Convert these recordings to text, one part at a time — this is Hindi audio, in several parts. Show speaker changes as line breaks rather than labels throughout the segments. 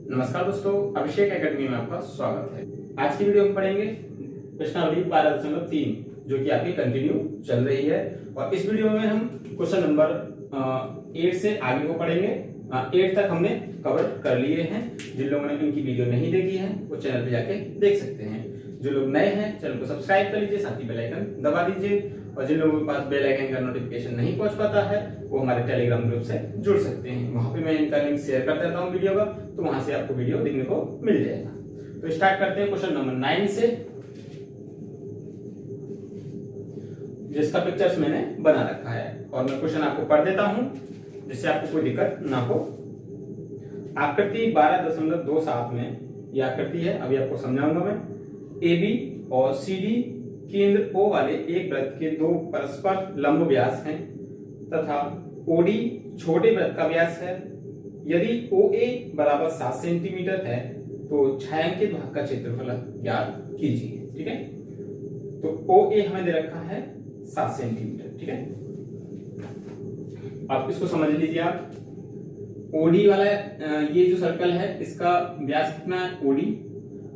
नमस्कार दोस्तों, अभिषेक एकेडमी में आपका स्वागत है। आज की वीडियो में पढ़ेंगे प्रश्नावली 12.3 जो कि आपकी कंटिन्यू चल रही है। और इस वीडियो में हम क्वेश्चन नंबर 8 से आगे को पढ़ेंगे। 8 तक हमने कवर कर लिए हैं। जिन लोगों ने इनकी वीडियो नहीं देखी है वो चैनल पे जाके देख सकते हैं। जो लोग नए हैं चैनल को सब्सक्राइब कर लीजिए, साथ ही बेल आइकन दबा दीजिए। और जिन लोगों के पास बेल आइकन का नोटिफिकेशन नहीं पहुंच पाता है वो हमारे टेलीग्राम ग्रुप से जुड़ सकते हैं। वहां पे मैं इनका लिंक शेयर कर देता हूं वीडियो का, तो वहां से आपको वीडियो देखने को मिल जाएगा। तो स्टार्ट करते हैं क्वेश्चन नंबर 9 से, जिसका पिक्चर्स मैंने बना रखा है। और मैं क्वेश्चन आपको पढ़ देता हूं जिससे आपको कोई दिक्कत ना हो। आकृति 12.27 में यह आकृति है, अभी आपको समझाऊंगा मैं। AB और CD केंद्र O वाले एक वृत्त के दो परस्पर लंब व्यास हैं तथा OD छोटे वृत्त का व्यास है। यदि OA बराबर 7 सेंटीमीटर है तो छायांकित भाग का क्षेत्रफल ज्ञात कीजिए। ठीक है, तो OA हमें दे रखा है 7 सेंटीमीटर। ठीक है, आप इसको समझ लीजिए। आप OD वाला ये जो सर्कल है इसका व्यास कितना है OD,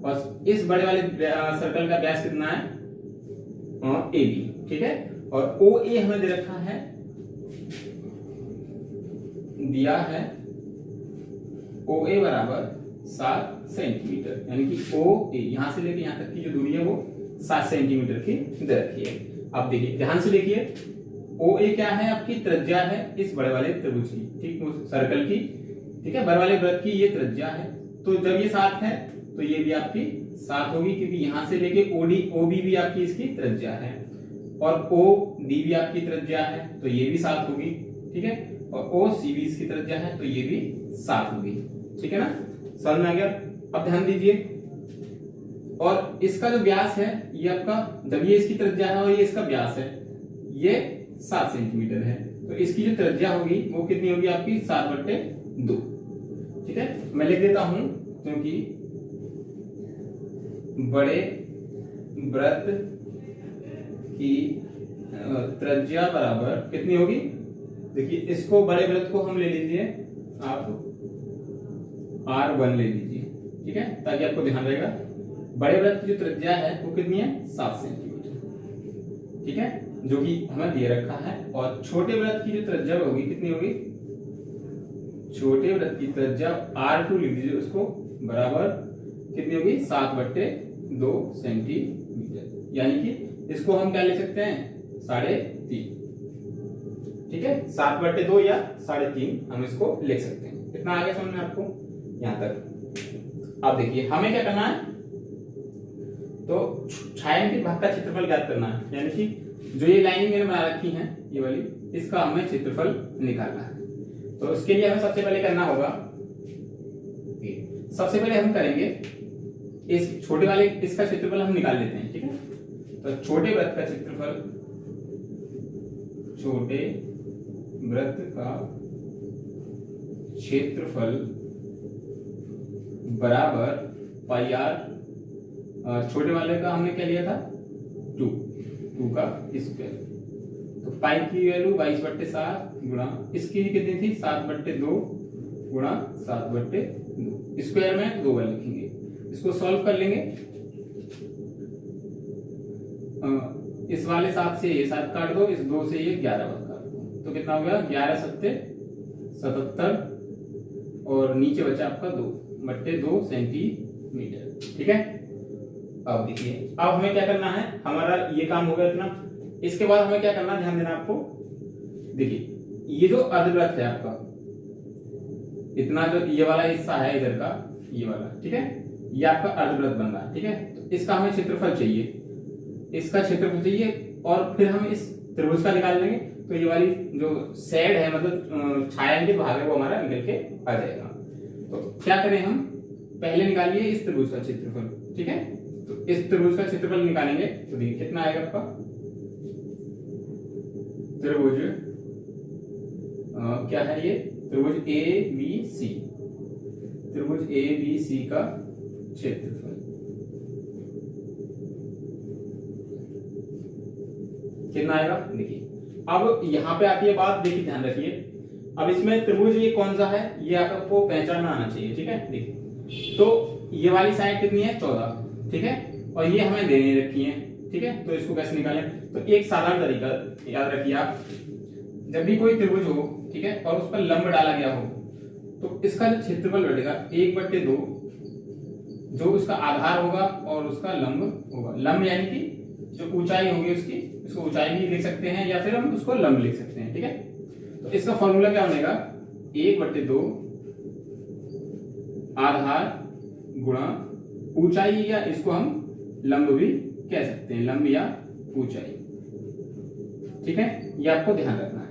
और इस बड़े वाले सर्कल का व्यास कितना है AB। ठीक है, और OA हमें दे रखा है, दिया है OA बराबर 7 सेंटीमीटर, यानी कि OA यहां से लेके यहां तक की जो दूरी है वो 7 सेंटीमीटर की दे रखी है। अब देखिए, ध्यान से देखिए, OA क्या है, आपकी त्रिज्या है इस बड़े वाले त्रिभुज की, ठीक, सर्कल की। ठीक है, बड़े वाले वृत्त की ये त्रिज्या है। तो जब ये 7 है तो ये भी आपकी 7 होगी, क्योंकि यहां से लेके OB भी आपकी इसकी त्रिज्या है, और OD भी आपकी त्रिज्या है तो ये भी 7 होगी। ठीक है, और OC भी इसकी त्रिज्या है तो ये भी 7 होगी। ठीक है ना, समझ में आ गया। अब ध्यान दीजिए, और इसका जो व्यास है ये आपका, जब ये इसकी त्रिज्या है और ये इसका व्यास है, ये 7 सेंटीमीटर है, तो इसकी जो त्रिज्या होगी वो कितनी होगी आपकी 7/2। ठीक है, मैं लिख देता हूं, क्योंकि बड़े वृत्त की त्रिज्या बराबर कितनी होगी। देखिए, इसको बड़े वृत्त को हम ले लीजिए, आप R1 ले लीजिए। ठीक है, ताकि आपको ध्यान रहेगा। बड़े वृत्त की जो त्रिज्या है वो कितनी है 7 सेंटीमीटर। ठीक है, जो कि हमें दे रखा है। और छोटे वृत्त की जो त्रिज्या होगी कितनी होगी, छोटे वृत्त की त्रिज्या R2 लिख दीजिए, उसको बराबर कितनी होगी 7/2 सेंटीमीटर, यानी कि इसको हम क्या ले सकते हैं 3.5। ठीक है, 7/2 या 3.5 हम इसको लिख सकते हैं। कितना आ गया समझ में आपको यहां तक। अब देखिए, हमें क्या करना है, तो छायांकित भाग का क्षेत्रफल ज्ञात करना है, यानी कि जो ये लाइनिंग मैंने बना रखी है ये वाली, इसका हमें क्षेत्रफल निकालना है। तो उसके लिए हमें सबसे पहले करना होगा, सबसे पहले हम करेंगे इस छोटे वाले, इसका क्षेत्रफल हम निकाल लेते हैं। ठीक है, तो छोटे वृत्त का क्षेत्रफल, छोटे वृत्त का क्षेत्रफल बराबर πr, छोटे वाले का हमने क्या लिया था 2 का स्क्वायर, तो पाई की वैल्यू 22/7 गुणा इसकी कितनी थी 7/2 गुणा 7/2, स्क्वायर में 2 बार लिखेंगे। इसको सॉल्व कर लेंगे। इस वाले 7 से ये 7 काट दो, इस 2 से ये 11 बार काट दो, तो कितना हो गया 11×7 77, और नीचे बचा आपका 2/2 सेंटीमीटर। ठीक है, अब देखिए, अब हमें क्या करना है, हमारा ये काम हो गया इतना। इसके बाद हमें क्या करना, ध्यान देना आपको। देखिए, ये जो अर्धवृत्त है आपका, इतना जो ये वाला हिस्सा है इधर का, ये वाला, ठीक है, ये आपका अर्धवृत्त बन रहा है। ठीक है, तो इसका हमें क्षेत्रफल चाहिए, इसका क्षेत्रफल चाहिए, और फिर हम इस त्रिभुज का निकाल लेंगे। तो ये वाली जो साइड है, मतलब छायांकित भाग है, वो हमारा निकल के आ जाएगा। तो क्या करें हम, पहले निकालिए इस त्रिभुज का क्षेत्रफल। ठीक है, तो इस त्रिभुज का क्षेत्रफल निकालेंगे तो देखिए कितना आएगा आपका, त्रिभुज क्या है ये, त्रिभुज ABC, त्रिभुज ABC का क्षेत्रफल कितना आएगा। देखिए, अब यहाँ पे आती है बात, देखिए ध्यान रखिए। अब इसमें त्रिभुज ये कौन सा है ये आपको पहचानना आना चाहिए। ठीक है, देखिए तो ये वाली साइड कितनी है 14, ठीक है, और ये हमें देने रखी है, ठीक है। तो इसको कैसे निकालें, तो एक साधारण तरीका याद रखिए आप, जब भी कोई त्रिभुज हो, ठीक है, और उस पर लंब डाला गया हो तो इसका जो क्षेत्रफल बढ़ेगा 1/2 जो उसका आधार होगा और उसका लंब होगा। लंब यानी कि जो ऊंचाई होगी उसकी, इसको ऊंचाई भी लिख सकते हैं या फिर हम उसको लंब लिख सकते हैं, ठीक है। तो इसका फॉर्मूला क्या बनेगा, 1/2 आधार गुणा ऊंचाई, या इसको हम लंब भी कह सकते हैं, लंब या ऊंचाई, ठीक है। ये आपको ध्यान रखना है,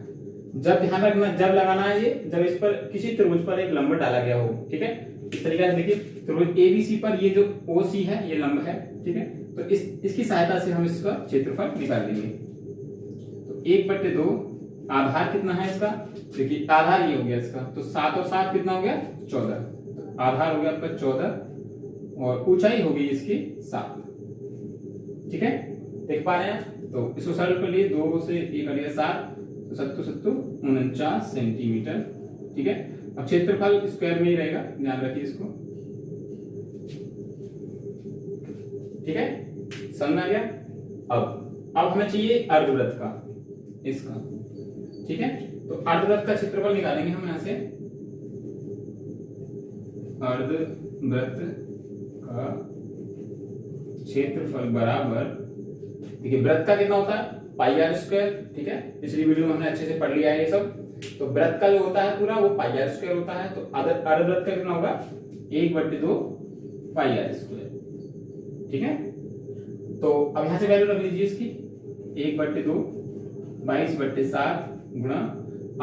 जब लगाना है ये, जब इस पर किसी त्रिभुज पर एक लंब डाला गया हो, ठीक है। इस तरीके से देखिए, त्रिभुज एबीसी पर ये जो ओसी है ये लंब है, ठीक है। तो इसकी सहायता से हम इसका क्षेत्रफल निकाल लेंगे। तो 1/2 आधार कितना है इसका, देखिए आधार ये हो गया इसका, तो 7 और 7 कितना हो गया 14, तो आधार हो गया आपका 14 और ऊंचाई होगी इसकी 7, ठीक है, देख पा रहे हैं। तो इसको सरल कर लिए, 2 से 1 कट गया 7, तो 7 49 सेंटीमीटर, ठीक है। अब क्षेत्रफल स्क्वायर में ही रहेगा, ध्यान रखिए इसको, ठीक है, समझ में आ गया। अब हमें चाहिए अर्धवृत्त का, इसका, ठीक है। तो अर्धवृत्त का क्षेत्रफल निकालेंगे हम यहां से, अर्धवृत्त का क्षेत्रफल बराबर, देखिए वृत्त का कितना होता है πr², ठीक है, पिछली वीडियो में हमने अच्छे से पढ़ लिया है ये सब। तो वृत्त का जो होता है पूरा वो πr² होता है, तो अर्धवृत्त का कितना होगा 1/2 πr², ठीक है। तो अब यहां से वैल्यू रख लीजिए इसकी, 1/2 22/7 गुणा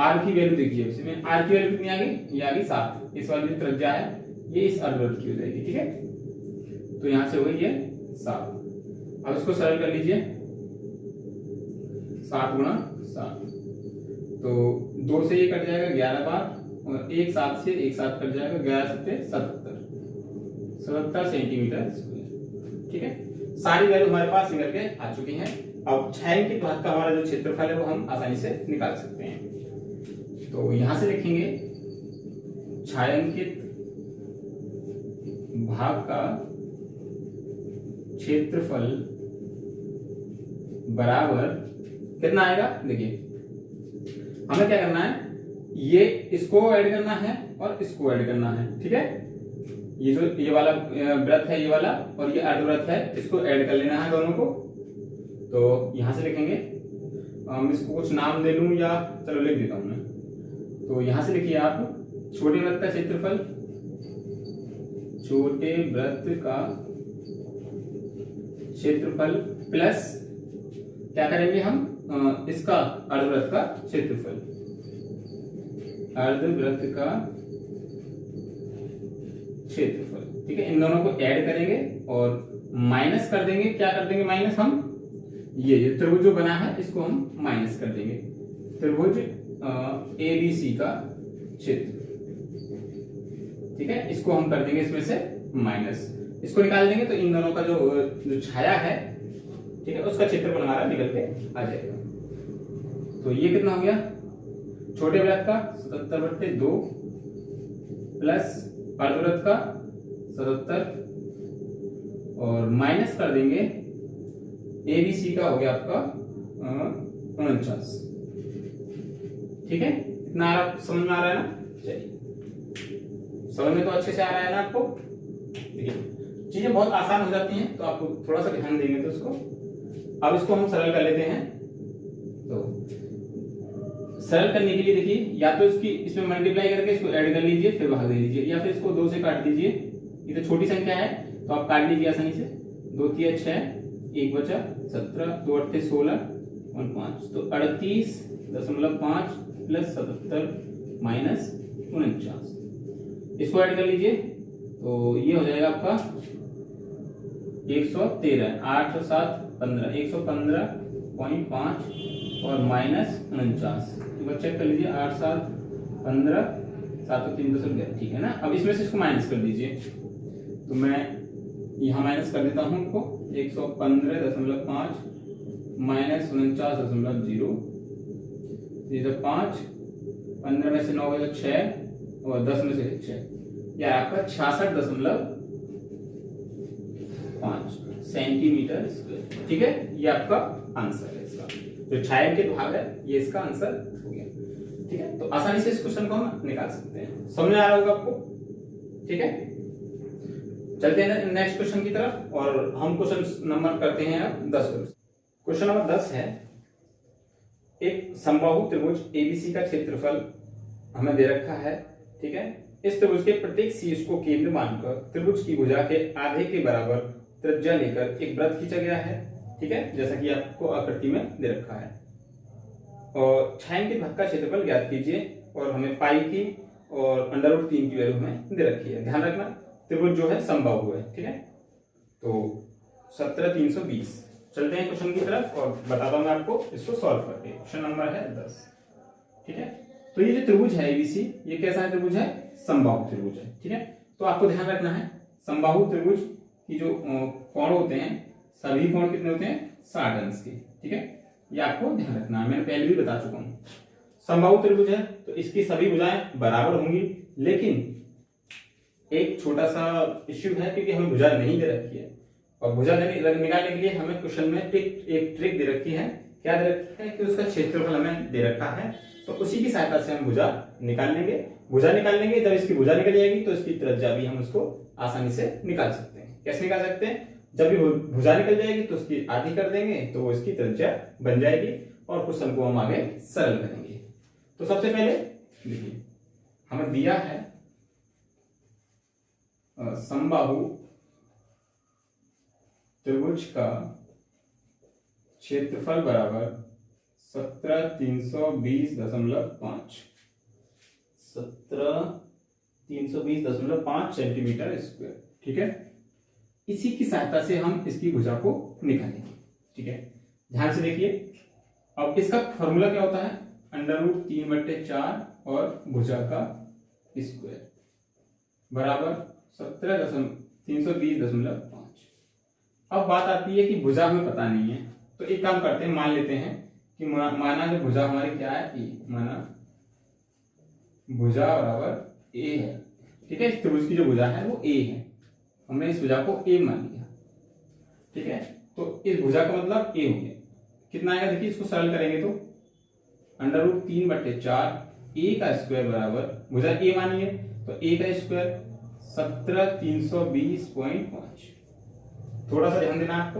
r की वैल्यू देखिए, इसमें r की वैल्यू कितनी आ गई, ये आ गई 7, इस वाली जो त्रिज्या है ये इस अर्धवृत्त की हो जाएगी, ठीक है। तो यहां से हो गई ये 7, अब इसको सरल कर लीजिए, 7 गुणा 7, तो 2 से ये कट जाएगा 11 बार, और 1 7 से 1 7 कट जाएगा, 11 7 77 सेंटीमीटर स्क्वायर, ठीक है। सारी वैल्यू हमारे पास निकल के आ चुकी हैं। अब छायांकित भाग का हमारा जो क्षेत्रफल है वो हम आसानी से निकाल सकते हैं। तो यहां से लिखेंगे छायांकित भाग का क्षेत्रफल बराबर कितना आएगा, देखिए हमें क्या करना है, ये इसको ऐड करना है और इसको ऐड करना है, ठीक है। ये जो ये वाला वृत्त है ये वाला, और ये अर्धवृत्त है, इसको ऐड कर लेना है दोनों को। तो यहां से लिखेंगे, हम इसको कुछ नाम दे लूं या चलो लिख देता हूं मैं। तो यहां से लिखिए आप, छोटे वृत्त का क्षेत्रफल, छोटे वृत्त का क्षेत्रफल प्लस क्या करेंगे हम, इसका अर्धवृत्त का क्षेत्रफल, अर्धवृत्त का क्षेत्रफल, ठीक है। इन दोनों को ऐड करेंगे और माइनस कर देंगे, क्या कर देंगे माइनस, हम ये त्रिभुज जो बना है इसको हम माइनस कर देंगे, त्रिभुज एबीसी का क्षेत्र, ठीक है। इसको हम कर देंगे इसमें से माइनस, इसको निकाल देंगे तो इन दोनों का जो छाया है, ठीक है, उसका क्षेत्रफल हमारा निकल के आ जाएगा। तो ये कितना हो गया, छोटे वृत्त का 77/2 प्लस अर्धवृत्त का 77 और माइनस कर देंगे एबीसी का, हो गया आपका 49, ठीक है। इतना समझ में आ रहा है ना, चलिए समझ में तो अच्छे से आ रहा है ना आपको। देखिए चीजें बहुत आसान हो जाती हैं, तो आपको थोड़ा सा ध्यान देंगे तो इसको, अब इसको हम सरल कर लेते हैं। तो सरल करने के लिए देखिए, या तो इसमें मल्टीप्लाई करके इसको ऐड कर लीजिए फिर भाग दे लीजिए, या फिर इसको 2 से काट दीजिए, ये तो छोटी संख्या है तो आप काट लीजिए आसानी से, 2 3 6, 1 बचा 17, 2 8 16 और 5, तो 38.5 प्लस 77 माइनस 49, इसको ऐड कर लीजिए तो ये हो जाएगा आपका 113, 8 और 7 15, 115.5 और माइनस 49, चेक कर लीजिए, 8 7 15, 7 और 3 10, ठीक है ना। अब इसमें से इसको माइनस कर दीजिए, तो मैं यहाँ माइनस कर देता हूँ इसको, 115.5 माइनस 49.0, ये 5, 15 में से 9 गए तो 6 और 10 में से 6, या आपका 66.5 सेंटीमीटर स्क्वायर। ठीक है, ये आपका आंसर है इसका। जो छायांकित भाग है ये इसका आंसर हो गया। ठीक है, तो आसानी से इस क्वेश्चन को हम निकाल सकते हैं। समझ में आ रहा होगा आपको? ठीक है, चलते हैं नेक्स्ट क्वेश्चन की तरफ और हम क्वेश्चन नंबर करते हैं अब 10। क्वेश्चन नंबर 10 है, एक समबाहु त्रिभुज एबीसी का क्षेत्रफल हमें दे रखा है। ठीक है, इस त्रिभुज के प्रत्येक शीर्ष को केंद्र मानकर त्रिभुज की भुजा के आधे के बराबर त्रिज्या लेकर एक वृत्त खींचा गया है। ठीक है, जैसा कि आपको आकृति में दे रखा है। और छायांकित भाग का क्षेत्रफल ज्ञात कीजिए और हमें पाई की और √3 की वैल्यू हमें दे रखी है। ध्यान रखना त्रिभुज जो है समबाहु है। ठीक है, तो 17,320। चलते हैं क्वेश्चन की तरफ और बताता हूं मैं आपको इसको सॉल्व करके। क्वेश्चन नंबर है 10। ठीक है, तो ये जो त्रिभुज है एबीसी, ये कैसा है त्रिभुज है? समबाहु त्रिभुज है। ठीक है, तो आपको ध्यान रखना है समबाहु त्रिभुज की जो कोण होते हैं, सभी कोण कितने होते हैं? 60 अंश के। ठीक है, ये आपको ध्यान रखना है, मैंने पहले भी बता चुका हूं। समबाहु त्रिभुज है तो इसकी सभी भुजाएं बराबर होंगी, लेकिन एक छोटा सा इश्यू है क्योंकि हमें भुजा नहीं दे रखी है। और भुजा निकालने के लिए हमें क्वेश्चन में एक ट्रिक दे रखी है। क्या दे रखी है? कि उसका क्षेत्रफल हमें दे रखा है, तो उसी की सहायता से हम भुजा निकाल लेंगे। भुजा निकाल लेंगे, जब इसकी भुजा निकल जाएगी तो इसकी त्रिज्या भी हम उसको आसानी से निकाल सकते हैं। कैसे निकाल सकते हैं? जब भी भुजा निकल जाएगी तो उसकी आधी कर देंगे तो वो इसकी त्रिज्या बन जाएगी और क्वेश्चन को हम आगे सरल करेंगे। तो सबसे पहले देखिए, हमें दिया है समबाहु त्रिभुज का क्षेत्रफल बराबर 17,320.5 17,320.5 सेंटीमीटर स्क्वायर। ठीक है, इसी की सहायता से हम इसकी भुजा को निकालेंगे। ठीक है, ध्यान से देखिए। अब इसका फॉर्मूला क्या होता है? √3/4 और भुजा का स्क्वायर बराबर 17,320.5। अब बात आती है कि भुजा हमें पता नहीं है, तो एक काम करते हैं, मान लेते हैं कि माना जो भुजा हमारी क्या है? ए। माना भुजा बराबर ए है। ठीक है, इस त्रिभुज की जो भुजा है वो ए है, हमने इस भुजा को ए मान लिया। ठीक है, तो इस भुजा का मतलब ए हो गया। कितना आएगा? देखिए, इसको सरल करेंगे तो √3/4 ए का स्क्वायर बराबर, भुजा ए मानी है तो ए का स्क्वायर 17,320.5। थोड़ा सा ध्यान देना आपको।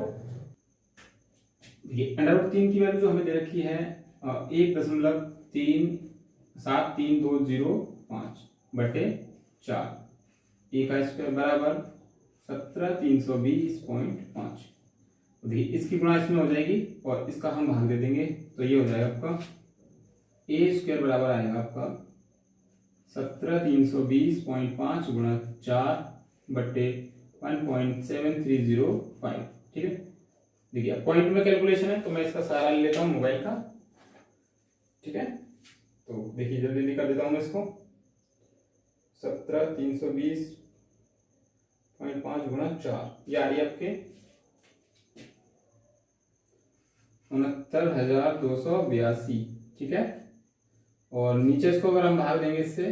√3 की वैल्यू जो हमें दे रखी है 1.73205/4 ए का स्क्वायर बराबर 17,320.5। इसकी गुणा इसमें हो जाएगी और इसका हम भाग दे देंगे तो ये हो जाएगा आपका ए स्क्वायर बराबर आएगा आपका 17,320.5 गुणा 4/1.7305। ठीक है, देखिए पॉइंट में कैलकुलेशन है तो मैं इसका सहारा ले लेता हूं मोबाइल का। ठीक है, तो देखिए जल्दी कर देता हूं मैं इसको। 17,320.5 गुणा 4, ये आ रही है आपके 69,282। ठीक है, और नीचे इसको अगर हम भाग देंगे इससे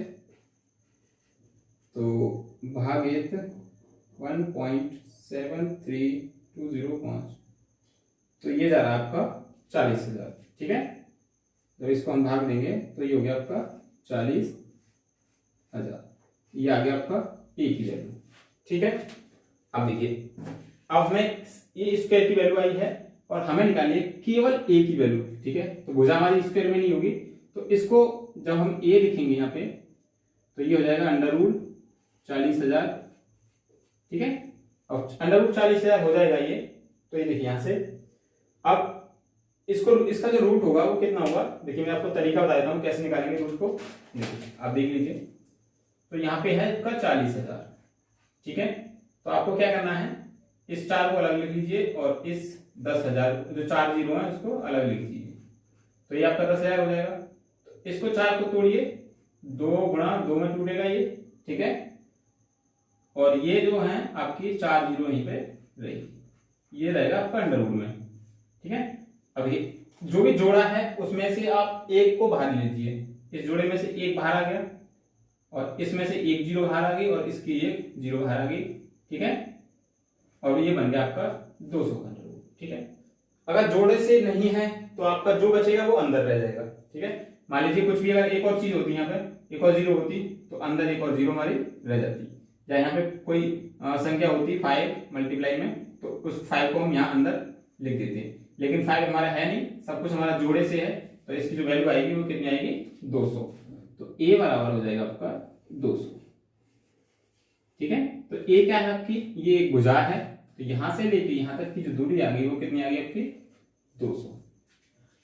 तो भागित 1.73205, तो ये जा रहा है आपका 40,000। ठीक है, जब इसको हम भाग देंगे तो ये हो गया आपका 40,000। ये आ गया आपका ए की वैल्यू। ठीक है, अब देखिए, अब हमें ये स्क्वायर की वैल्यू आई है और हमें निकालनी है केवल ए की वैल्यू। ठीक है, तो भुजा हमारी स्क्वायर में नहीं होगी, तो इसको जब हम ए लिखेंगे यहाँ पे तो ये हो जाएगा √40,000। ठीक है, अब √40,000 हो जाएगा ये, तो ये देखिए यहां से। अब इसको, इसका जो रूट होगा वो कितना होगा? देखिए मैं आपको तरीका बता देता हूँ कैसे निकालेंगे रूट को। देखिए आप देख लीजिए, तो यहाँ पे है इसका 40,000। ठीक है, तो आपको क्या करना है, इस 4 को अलग लिख लीजिए और इस 10,000 जो 4 जीरो है उसको अलग लिख लीजिए, तो ये आपका 10,000 हो जाएगा। तो इसको 4 को तोड़िए, 2 गुणा 2 में टूटेगा ये। ठीक है, और ये जो है आपकी 4 जीरो यहीं पे रहेगी, ये रहेगा आपका अंडरवुड में। ठीक है, अब ये जो भी जोड़ा है उसमें से आप एक को बाहर लीजिए, इस जोड़े में से एक बाहर आ गया और इसमें से एक जीरो बाहर आ गई और इसकी एक जीरो बाहर आ गई, ठीक है, और ये बन गया आपका 200 घन रूट, ठीक है। अगर जोड़े से नहीं है तो आपका जो बचेगा वो अंदर रह जाएगा, ठीक है। मान लीजिए कुछ भी अगर एक और चीज होती यहाँ पे, एक और जीरो होती तो अंदर एक और जीरो हमारी रह जाती, या यहाँ पे कोई संख्या होती 5 मल्टीप्लाई में, तो उस 5 को हम यहाँ अंदर लिख देते हैं, लेकिन 5 हमारा है नहीं, सब कुछ हमारा जोड़े से है, तो इसकी जो वैल्यू आएगी वो कितनी आएगी, 200। तो ए बराबर हो जाएगा आपका 200, ठीक है। तो ए क्या है आपकी, ये एक भुजा है, तो यहां से लेके यहां तक की जो दूरी आ गई वो कितनी आ गई आपकी, 200।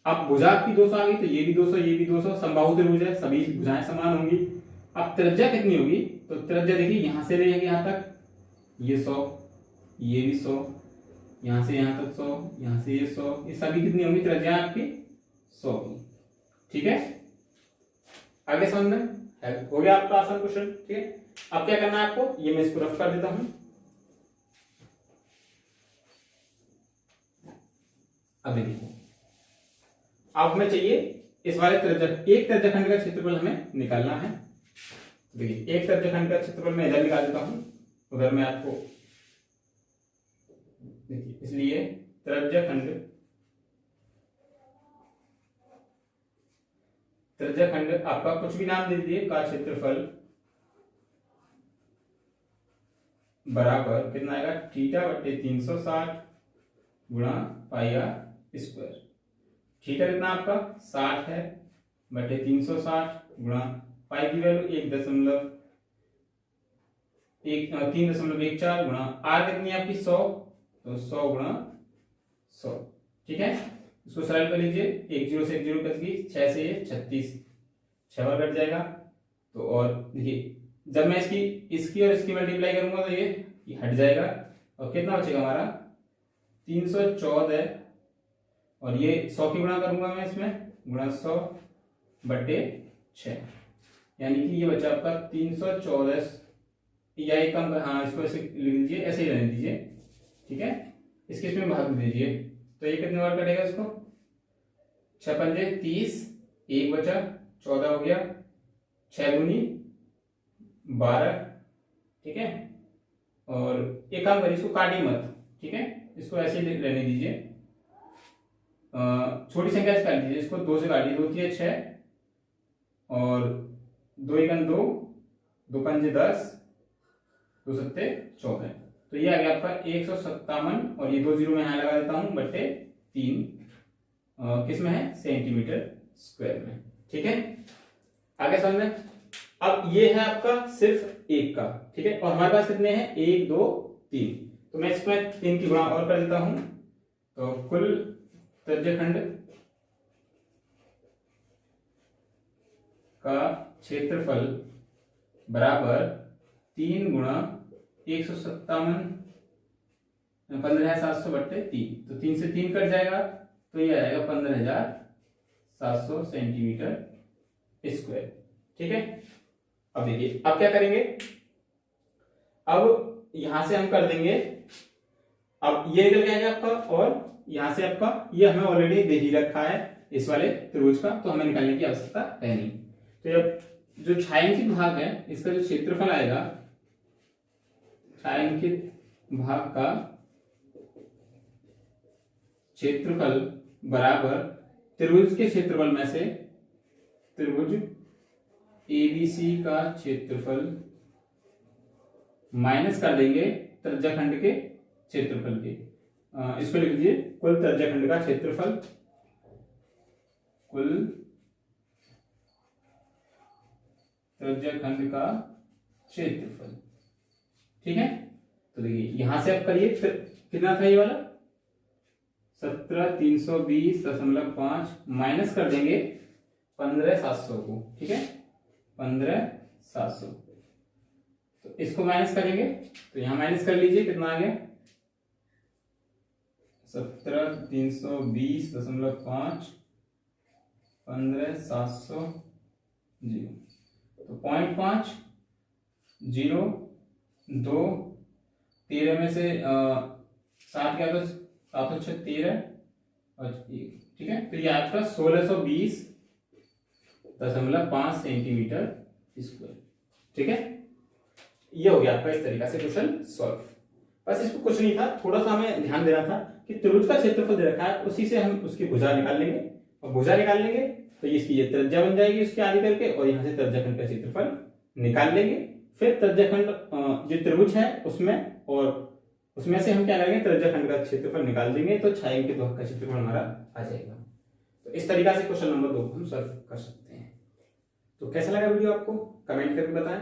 अब भुजा आपकी 200 आ गई, तो ये भी 200, ये भी 200, समबाहु त्रिभुज है, सभी भुजाएं समान होंगी। अब त्रिज्या कितनी होगी, तो त्रिज्या देखिए यहां से लेके यहां तक ये 100, ये भी 100, यहां से यहां तक 100, यहां से ये 100, ये सभी कितनी होंगी त्रिज्या आपकी 100 की, ठीक है। आगे समझ में हो गया आपका आसान क्वेश्चन, ठीक है। अब क्या करना है आपको, ये मैं इसको रफ कर देता हूं। अब देखिए, अब हमें चाहिए इस वाले एक त्रिज्याखंड का क्षेत्रफल हमें निकालना है। देखिए एक त्रिज्याखंड का क्षेत्रफल मैं इधर निकाल देता हूं, उधर मैं आपको देखिए, इसलिए त्रिज्याखंड आपका कुछ भी नाम दे दीजिए का क्षेत्रफल बराबर कितना आएगा, थीटा बटे 360 गुणा पाई आर स्क्वायर। थीटा कितना आपका 60 है बटे 360 गुणा पाई की वैल्यू 3.14 गुणा आर कितनी है आपकी 100, तो 100 गुणा 100, ठीक है। इसको सरल कर लीजिए, एक जीरो से एक जीरो कट गई, 6 से ये 36, 6 बार कट जाएगा। तो और देखिए जब मैं इसकी और इसकी मल्टीप्लाई करूंगा तो ये हट जाएगा, और कितना बचेगा हमारा 314, और ये 100 की गुणा करूंगा मैं इसमें, गुणा 100 बटे 6, यानी कि ये बचा आपका 314, या एक कम, हाँ इसको ऐसे लिख दीजिए, ऐसे ही रहने दीजिए, ठीक है। इसके इसमें भाग दीजिए, तो ये कितने बार कटेगा इसको, 6 पंजे 30, एक बचा 14 हो गया, 6 दूनी 12, ठीक है। और एक काम करिए, इसको काटिए मत, ठीक है, इसको ऐसे ही रहने दीजिए। छोटी संख्या से काट दीजिए, इसको 2 से काटिए, 2 3 6, और 2 एकन 2, 2 पंजे 10, 2 सत्ते 14, तो ये आ गया आपका 157, और ये 2 जीरो में यहाँ लगा देता हूं, बटे 3, किस में है, सेंटीमीटर स्क्वायर में, ठीक है। आगे समझ में। अब ये है आपका सिर्फ एक का, ठीक है, और हमारे पास कितने हैं, 1 2 3, तो मैं इसमें 3 की गुणा और कर देता हूं, तो कुल त्रिज्याखंड का क्षेत्रफल बराबर 3 गुणा 157, 15,700 बट्टे 3, तो 3 से 3 कट जाएगा, तो ये आएगा 15,700 सेंटीमीटर स्क्वायर, ठीक है। अब देखिए अब क्या करेंगे, अब यहां से हम कर देंगे, अब ये निकल जाएगा आपका, और यहां से आपका ये हमें ऑलरेडी दे ही रखा है इस वाले त्रिभुज का, तो हमें निकालने की आवश्यकता है नहीं। तो अब जो छायांकित भाग है इसका जो क्षेत्रफल आएगा, छायांकित भाग का क्षेत्रफल बराबर त्रिभुज के क्षेत्रफल में से त्रिभुज एबीसी का क्षेत्रफल माइनस कर देंगे त्रिज्याखंड के क्षेत्रफल के, इसको लिख लीजिए कुल त्रिज्याखंड का क्षेत्रफल, कुल त्रिज्याखंड का क्षेत्रफल, ठीक है। तो देखिए यहां से आप करिए, कितना था ये वाला 17,320.5 माइनस कर देंगे 15,700 को, ठीक है, 15,700, तो इसको माइनस करेंगे, तो यहां माइनस कर लीजिए, कितना आ गया 17,320.5 15,700 जीरो, तो 0.5 0 2 13 में से 7 क्या, तो 7 6 13 और 1, ठीक है। तो ये आपका 1620.5 सेंटीमीटर स्क्वायर, ठीक है, ये हो गया आपका इस तरीका से क्वेश्चन सॉल्व। बस इसमें कुछ नहीं था, थोड़ा सा हमें ध्यान देना था कि त्रिभुज का क्षेत्रफल दे रखा है, उसी से हम उसकी भुजा निकाल लेंगे, और भुजा निकाल लेंगे तो इसकी ये त्रिज्या बन जाएगी उसके आगे करके, और यहाँ से त्रिज्याखंड का क्षेत्रफल निकाल लेंगे। फिर त्रिज्याखंड जो त्रिभुज है उसमें, और उसमें से हम क्या करेंगे, त्रिज्याखंड का क्षेत्रफल निकाल देंगे, तो छायांकित के दोहा का क्षेत्रफल हमारा आ जाएगा। तो इस तरीका से क्वेश्चन नंबर 2 हम सॉल्व कर सकते हैं। तो कैसा लगा वीडियो आपको, कमेंट करके बताएं।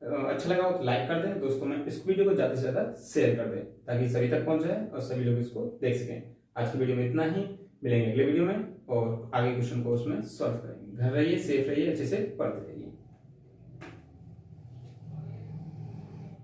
अच्छा लगा हो तो लाइक कर दें दोस्तों में, इस वीडियो को ज्यादा से ज्यादा शेयर कर दें ताकि सभी तक पहुंच जाए और सभी लोग इसको देख सकें। आज की वीडियो में इतना ही, मिलेंगे अगले वीडियो में और आगे क्वेश्चन को उसमें सॉल्व करेंगे। घर रहिए, सेफ रहिए, अच्छे से पढ़ते रहिए।